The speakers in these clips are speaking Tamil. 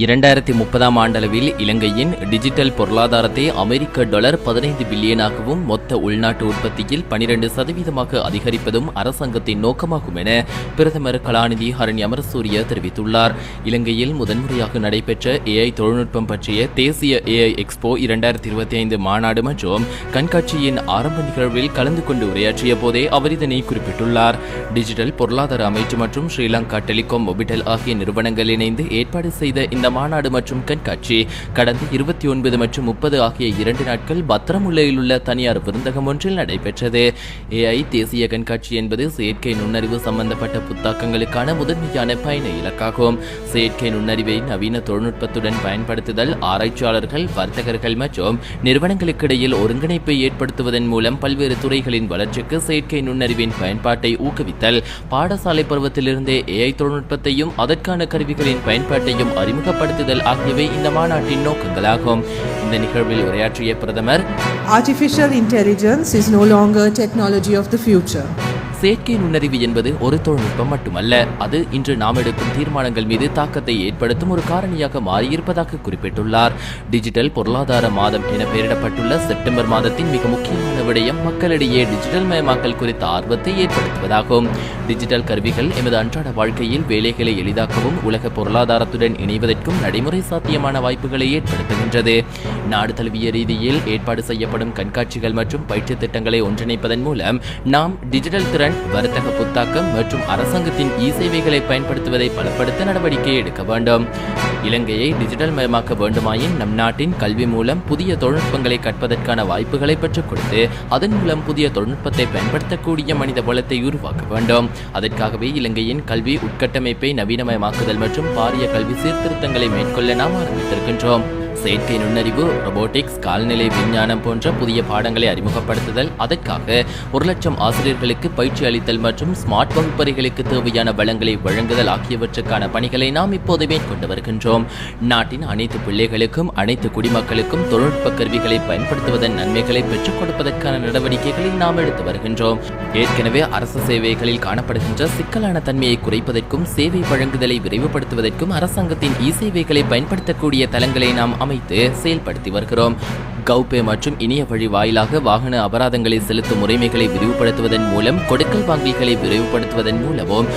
2030 ஆண்டளவில் இலங்கையின் டிஜிட்டல் பொருளாதாரத்தை அமெரிக்க டாலர் 15 பில்லியனாகவும் மொத்த உள்நாட்டு உற்பத்தியில் 12% அதிகரிப்பதும் அரசாங்கத்தின் நோக்கமாகும் என பிரதமர் கலாநிதி ஹரணி அமரசூரிய தெரிவித்துள்ளார். இலங்கையில் முதன்முறையாக நடைபெற்ற AI தொழில்நுட்பம் பற்றிய தேசிய AI எக்ஸ்போ 2025 மாநாடு மற்றும் கண்காட்சியின் ஆரம்ப நிகழ்வில் கலந்து கொண்டு உரையாற்றிய போதே அவர் இதனை குறிப்பிட்டுள்ளார். டிஜிட்டல் பொருளாதார அமைச்சு மற்றும் ஸ்ரீலங்கா டெலிகாம் மொபிடெல் ஆகிய நிறுவனங்கள் இணைந்து ஏற்பாடு செய்த இந்த மாநாடு மற்றும் கண்காட்சி கடந்த 29 மற்றும் 30 ஆகிய 2 நாட்கள் பத்திரமுல்லையில் உள்ள தனியார் விருந்தகம் ஒன்றில் நடைபெற்றது. AI தேசிய கண்காட்சி என்பது செயற்கை நுண்ணறிவு சம்பந்தப்பட்ட புத்தாக்கங்களுக்கான முதன்மையான பயண இலக்காகும். செயற்கை நுண்ணறிவை நவீன தொழில்நுட்பத்துடன் பயன்படுத்துதல், ஆராய்ச்சியாளர்கள், வர்த்தகர்கள் மற்றும் நிறுவனங்களுக்கிடையில் ஒருங்கிணைப்பை ஏற்படுத்துவதன் மூலம் பல்வேறு துறைகளின் வளர்ச்சிக்கு செயற்கை நுண்ணறிவின் பயன்பாட்டை ஊக்குவித்தல், பாடசாலை பருவத்திலிருந்தே AI தொழில்நுட்பத்தையும் அதற்கான கருவிகளின் பயன்பாட்டையும் அறிமுகப்படுத்துதல் ஆகியவை இந்த மாநாட்டின் நோக்கங்களாகும். இந்த நிகழ்வில் உரையாற்றிய பிரதமர், Artificial intelligence is no longer technology of the future. செயற்கை நுண்ணறிவு என்பது ஒரு தொழில்நுட்பம் மட்டுமல்ல, அது இன்று நாம் எடுக்கும் தீர்மானங்கள் மீது தாக்கத்தை ஏற்படுத்தும் ஒரு காரணியாக மாறியிருப்பதாக குறிப்பிட்டுள்ளார். டிஜிட்டல் பொருளாதார மாதம் என பெயரிடப்பட்டுள்ள செப்டம்பர் மாதத்தின் மிக முக்கியமான விடயம் மக்களிடையே டிஜிட்டல் மயமாக்கல் குறித்த ஆர்வத்தை ஏற்படுத்துவதாகும். டிஜிட்டல் கருவிகள் எமது அன்றாட வாழ்க்கையில் வேலைகளை எளிதாக்கவும் உலக பொருளாதாரத்துடன் இணைவதற்கும் நடைமுறை சாத்தியமான வாய்ப்புகளை ஏற்படுத்துகின்றது. நாடு தழுவிய ரீதியில் ஏற்பாடு செய்யப்படும் கண்காட்சிகள் மற்றும் பயிற்சி திட்டங்களை ஒன்றிணைப்பதன் மூலம் நாம் டிஜிட்டல் திறன், வர்த்தக புத்தாக்கம் மற்றும் அரசாங்கத்தின் சேவைகளை பயன்படுத்துவதை பலப்படுத்த நடவடிக்கை எடுக்க வேண்டும். இலங்கையை டிஜிட்டல் மயமாக்க வேண்டுமாயின் நம் நாட்டின் கல்வி மூலம் புதிய தொழில்நுட்பங்களை கற்பதற்கான வாய்ப்புகளை பெற்றுக் கொடுத்து அதன் மூலம் புதிய தொழில்நுட்பத்தை பயன்படுத்தக்கூடிய மனித வளத்தை உருவாக்க வேண்டும். அதற்காகவே இலங்கையின் கல்வி உட்கட்டமைப்பை நவீனமயமாக்குதல் மற்றும் பாரிய கல்வி சீர்திருத்தங்களை மேற்கொள்ள நாம் ஆரம்பித்திருக்கின்றோம். செயற்கை நுண்ணறிவு, ரொபோட்டிக்ஸ், கால்நிலை விஞ்ஞானம் போன்ற புதிய பாடங்களை அறிமுகப்படுத்துதல், அதற்காக 1,00,000 ஆசிரியர்களுக்கு பயிற்சி அளித்தல் மற்றும் ஸ்மார்ட் வகுப்பறைகளுக்கு தேவையான வளங்களை வழங்குதல் ஆகியவற்றுக்கான பணிகளை நாம் இப்போது மேற்கொண்டு வருகின்றோம். நாட்டின் அனைத்து பிள்ளைகளுக்கும் அனைத்து குடிமக்களுக்கும் தொழில்நுட்ப கருவிகளை பயன்படுத்துவதன் நன்மைகளை பெற்றுக் கொடுப்பதற்கான நடவடிக்கைகளை நாம் எடுத்து வருகின்றோம். ஏற்கனவே அரசு சேவைகளில் காணப்படுகின்ற சிக்கலான தன்மையை குறைப்பதற்கும் சேவை வழங்குதலை விரைவுபடுத்துவதற்கும் அரசாங்கத்தின் சேவைகளை பயன்படுத்தக்கூடிய தளங்களை நாம் அமைத்து செயல்படுத்தி வருகிறோம். கௌபே மற்றும் இணைய வழி வாயிலாக வாகன அபராதங்களை செலுத்தும் முறைமைகளை விரிவுபடுத்துவதன் மூலம் கொடுக்கல் வாங்கல்களை விரைவுபடுத்துவதன் மூலமும்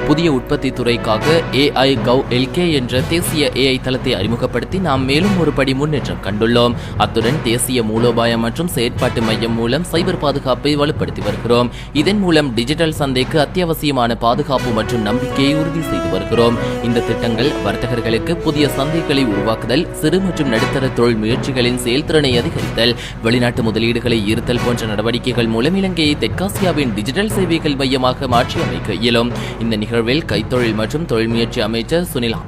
புதிய உற்பத்தி துறைக்காக AI Gov LK என்ற தேசிய AI தளத்தை அறிமுகப்படுத்தி நாம் மேலும் ஒரு படி முன்னேற்றம் கண்டுள்ளோம். அத்துடன் தேசிய மூலோபாய மற்றும் செயற்பாட்டு மையம் மூலம் சைபர் பாதுகாப்பை வலுப்படுத்தி வருகிறோம். இதன் மூலம் டிஜிட்டல் சந்தைக்கு அத்தியாவசியமான பாதுகாப்பு மற்றும் நம்பிக்கையை உறுதி செய்து வருகிறோம். இந்த திட்டங்கள் வர்த்தகர்களுக்கு புதிய சந்தைகளை உருவாக்குதல், சிறு மற்றும் நடுத்தர தொழில் முயற்சிகளின் செயல்திறனை அதிகரித்தல், வெளிநாட்டு முதலீடுகளை ஈர்த்தல் போன்ற நடவடிக்கைகள் மூலம் இலங்கையை தெற்காசியாவின் டிஜிட்டல் சேவைகள் மையமாக மாற்றி அமைக்க இயலும். இந்த நிகழ்வில் கைத்தொழில் மற்றும் தொழில் முயற்சி அமைச்சர் சுனில்